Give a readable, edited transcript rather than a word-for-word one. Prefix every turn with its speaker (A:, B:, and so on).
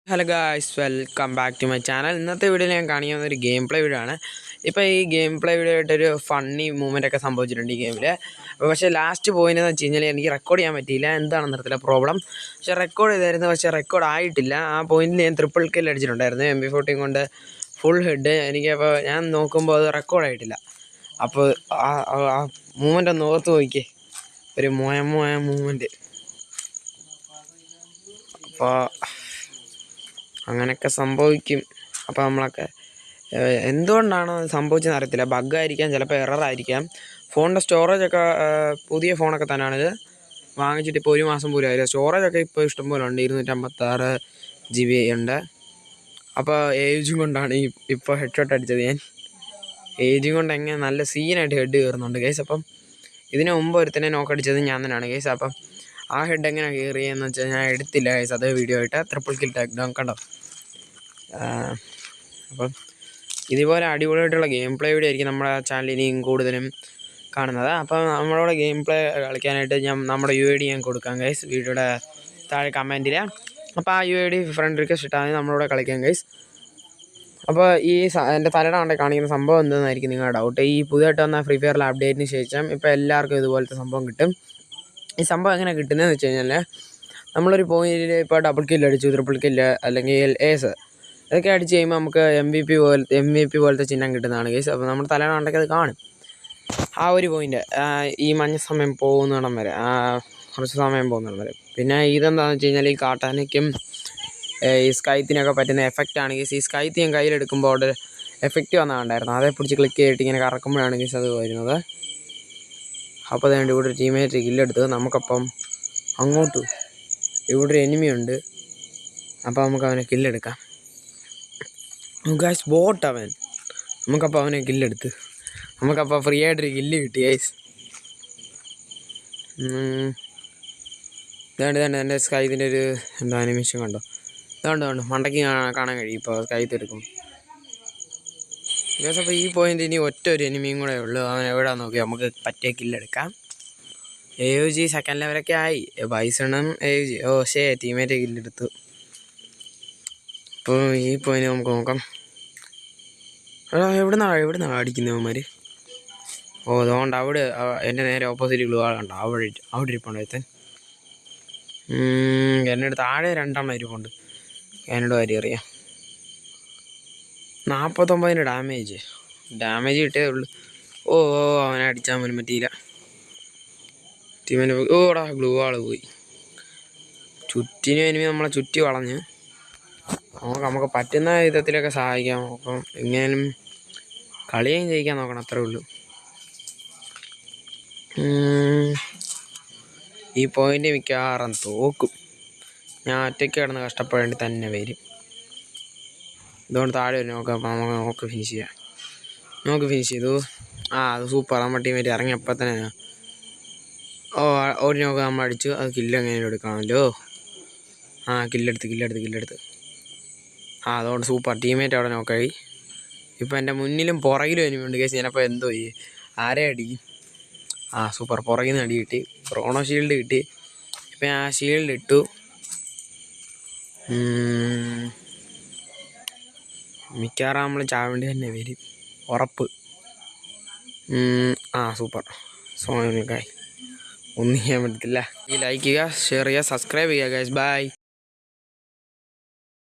A: Hello guys, welcome back to my channel. ഇന്നത്തെ വീഡിയോയിൽ ഞാൻ കാണിക്കുന്ന ഒരു ഗെയിം പ്ലേ വീഡിയോ ആണ്. ഇപ്പോൾ ഈ ഗെയിം പ്ലേ വീഡിയോ ആയിട്ടൊരു ഫണ്ണി മൂവ്മെൻ്റ് ഒക്കെ സംഭവിച്ചിട്ടുണ്ട് ഈ ഗെയിമിൽ. പക്ഷേ ലാസ്റ്റ് പോയിന്തെന്ന് വെച്ച് കഴിഞ്ഞാൽ എനിക്ക് റെക്കോർഡ് ചെയ്യാൻ പറ്റിയില്ല. എന്താണെന്ന് അറിയത്തില്ല പ്രോബ്ലം. പക്ഷേ റെക്കോർഡ് ചെയ്തായിരുന്നു, പക്ഷേ റെക്കോർഡ് ആയിട്ടില്ല. ആ പോയിന്റിൽ ഞാൻ ട്രിപ്പിൾ കിൽ അടിച്ചിട്ടുണ്ടായിരുന്നു MP14 കൊണ്ട് ഫുൾ ഹെഡ്. എനിക്കപ്പോൾ ഞാൻ നോക്കുമ്പോൾ അത് റെക്കോർഡ് ആയിട്ടില്ല. അപ്പോൾ ആ മൂവ്മെൻ്റ് ഒന്ന് ഓർത്ത് നോക്കിയേ, ഒരു മോയ മൂവ്മെൻറ്റ്. അപ്പോൾ അങ്ങനെയൊക്കെ സംഭവിക്കും. അപ്പോൾ നമ്മളൊക്കെ എന്തുകൊണ്ടാണ് സംഭവിച്ചതെന്ന് അറിയത്തില്ല. ബഗ്ഗായിരിക്കാം, ചിലപ്പോൾ എററായിരിക്കാം. ഫോണിൻ്റെ സ്റ്റോറേജൊക്കെ പുതിയ ഫോണൊക്കെ തന്നെയാണിത്. വാങ്ങിച്ചിട്ട് ഇപ്പോൾ 1 മാസം പോലും ആയില്ല. സ്റ്റോറേജൊക്കെ ഇപ്പോൾ ഇഷ്ടംപോലെ ഉണ്ട്, 256 GB ഉണ്ട്. അപ്പോൾ ഏജും കൊണ്ടാണ് ഇപ്പോൾ ഹെഡ് ഷോട്ട് അടിച്ചത് ഞാൻ. ഏജും കൊണ്ട് എങ്ങനെ നല്ല സീനായിട്ട് ഹെഡ് കയറുന്നുണ്ട് ഗൈസ്. അപ്പം ഇതിന് മുമ്പ് ഒരുത്തനെ നോക്കടിച്ചത് ഞാൻ തന്നെയാണ് ഗൈസ്. അപ്പം ആ ഹെഡ് എങ്ങനെ കയറിയെന്ന് വെച്ചാൽ ഞാൻ എടുത്തില്ല ഗൈസ്. അതേ വീഡിയോ ആയിട്ട് ട്രിപ്പിൾ കിൽ ടാക്ക് ഡൗൺ കണ്ടോ. അപ്പം ഇതുപോലെ അടിപൊളിയായിട്ടുള്ള ഗെയിം പ്ലേ വീഡിയോ ആയിരിക്കും നമ്മുടെ ചാനലിൽ ഇനിയും കൂടുതലും കാണുന്നത്. അപ്പം നമ്മളോട് ഗെയിം പ്ലേ കളിക്കാനായിട്ട് നമ്മുടെ UID ഞാൻ കൊടുക്കാം ഗൈസ് വീഡിയോയുടെ താഴെ കമൻറ്റിൽ. അപ്പോൾ ആ UID ഫ്രണ്ട് റിക്വസ്റ്റ് ഇട്ടാൽ മതി, നമ്മളോട് കളിക്കാം ഗൈസ്. അപ്പോൾ ഈ എൻ്റെ തലയുടെ കണ്ടെ കാണിക്കുന്ന സംഭവം എന്താണെന്നായിരിക്കും നിങ്ങളുടെ ഡൗട്ട്. ഈ പുതിയതായിട്ട് വന്ന ഫ്രീ ഫയറിലെ അപ്ഡേറ്റിന് ശേഷം ഇപ്പോൾ എല്ലാവർക്കും ഇതുപോലത്തെ സംഭവം കിട്ടും. ഈ സംഭവം എങ്ങനെ കിട്ടുന്നതെന്ന് വെച്ച് കഴിഞ്ഞാൽ, നമ്മളൊരു പോയിന്റിൽ ഇപ്പോൾ ഡബിൾ കില്ല് അടിച്ചു, ട്രിപ്പിൾ കില്ല് അല്ലെങ്കിൽ ഏസ് ഇതൊക്കെ അടിച്ച് കഴിയുമ്പോൾ നമുക്ക് MVP പോലത്തെ ചിഹ്നം കിട്ടുന്നതാണ് ഗൈസ്. അപ്പോൾ നമ്മുടെ തലയുടെ കണ്ടൊക്കെ അത് കാണും. ആ ഒരു പോയിൻ്റ് ഈ മഞ്ഞ സമയം പോകുന്നിടം വരെ, കുറച്ച് സമയം പോകുന്നിടം വരെ. പിന്നെ ഇതെന്താണെന്ന് വെച്ച് കഴിഞ്ഞാൽ, ഈ കാട്ടാനയ്ക്കും ഈ സ്കൈത്തിനൊക്കെ പറ്റുന്ന എഫക്റ്റാണ് ഗൈസ്. ഈ സ്കൈത്ത് ഞാൻ കയ്യിലെടുക്കുമ്പോൾ അവിടെ എഫക്റ്റ് വന്നിട്ടുണ്ടായിരുന്നു. അതേ പിടിച്ച് ക്ലിക്ക് ചെയ്തിട്ട് ഇങ്ങനെ കറക്കുമ്പോഴാണ് ഗൈസ് അത് വരുന്നത്. അപ്പോൾ അതുകൊണ്ട് ഇവിടെ ഒരു ടീമേറ്റ് കില്ലെടുത്ത് നമുക്കപ്പം അങ്ങോട്ട് ഇവിടെ ഒരു എനിമി ഉണ്ട്. അപ്പോൾ നമുക്ക് അവനെ കില്ലെടുക്കാം ഗൈസ്. ബോട്ട് അവൻ. നമുക്കപ്പോൾ അവനെ കില്ലെടുത്ത് നമുക്കപ്പോൾ ഫ്രീ ആയിട്ടൊരു കില്ല് കിട്ടി ഗൈസ്. ഇതാണ്ട് എൻ്റെ സ്കൈത്തിൻ്റെ ഒരു എന്താ അനിമേഷൻ കണ്ടോ. ഇതുകൊണ്ട് മണ്ടയ്ക്ക് കാണാൻ കഴിയും ഇപ്പോൾ സ്കൈത്ത് എടുക്കും ഗൈസ്. അപ്പോൾ ഈ പോയിൻ്റ് ഇനി ഒറ്റ ഒരു എനിമിയും കൂടെ ഉള്ളൂ. അവൻ എവിടെ നോക്കി നമുക്ക് പറ്റിയ കില്ലെടുക്കാം. AUG സെക്കൻഡ് ലെവലൊക്കെ ആയി. ബൈസണും AUG ടീമേറ്റ് കില്ലെടുത്തു. അപ്പോൾ ഈ പോയിന്റ് നമുക്ക് നോക്കാം. എവിടുന്നാണ് അടിക്കുന്നവന്മാർ? അതുകൊണ്ട് അവിടെ എൻ്റെ നേരെ ഓപ്പോസിറ്റ് ഗ്ലൂ ആളുണ്ട്. അവിടെ ഇരിപ്പുണ്ട് ഒരുത്തൻ. എൻ്റെ അടുത്ത് താഴെ 2 ഇരിപ്പുണ്ട്. എന്നോട് കാര്യം അറിയാം. 49 ഡാമേജ് കിട്ടിയതേ ഉള്ളൂ. അവനെ അടിച്ചാൽ പോലും പറ്റിയില്ല. ടീമിൻ്റെ ഗ്ലൂ ആൾ പോയി. ചുറ്റിനും എനിമി നമ്മളെ ചുറ്റി വളഞ്ഞ്. നമുക്ക് പറ്റുന്ന വിധത്തിലൊക്കെ സഹായിക്കാം. അപ്പം എങ്ങനെയും കളിയും ജയിക്കാൻ നോക്കണം, അത്രേ ഉള്ളൂ. ഈ പോയിൻ്റ് മിക്കവാറും തോക്കും. ഞാൻ ഒറ്റയ്ക്ക് കിടന്ന് കഷ്ടപ്പെടേണ്ടി തന്നെ വരും. ഇതുകൊണ്ട് താഴെ വരും. നമുക്ക് ഫിനിഷ് ചെയ്യാം. ഫിനിഷ് ചെയ്തു. അത് സൂപ്പർ. നമ്മുടെ ടീമേറ്റ് ഇറങ്ങിയപ്പോൾ തന്നെ ഒരു നോക്ക് നമ്മൾ അടിച്ചു. അത് കില്ല് എങ്ങനെയും എടുക്കാമല്ലോ. കില്ലെടുത്ത്. അതുകൊണ്ട് സൂപ്പർ. ടീമേറ്റ് അവിടെ നോക്കായി. ഇപ്പോൾ എൻ്റെ മുന്നിലും പുറകിലും എനിമുണ്ട് കേസ്. ഞാനപ്പോൾ എന്തോ ചെയ്യും, ആരെ അടിക്കും? സൂപ്പർ. പുറകിൽ നിന്ന് അടി കിട്ടി. ക്രോണോ ഷീൽഡ് കിട്ടി. ഇപ്പം ഞാൻ ആ ഷീൽഡ് ഇട്ടു. മിക്കവാറും നമ്മൾ ചാവേണ്ടി തന്നെ വരും, ഉറപ്പ്. സൂപ്പർ. സോണിക്കായി ഒന്നും ചെയ്യാൻ പറ്റത്തില്ല. ലൈക്ക് ചെയ്യുക, ഷെയർ ചെയ്യുക, സബ്സ്ക്രൈബ് ചെയ്യുക ഗൈസ്. ബൈ.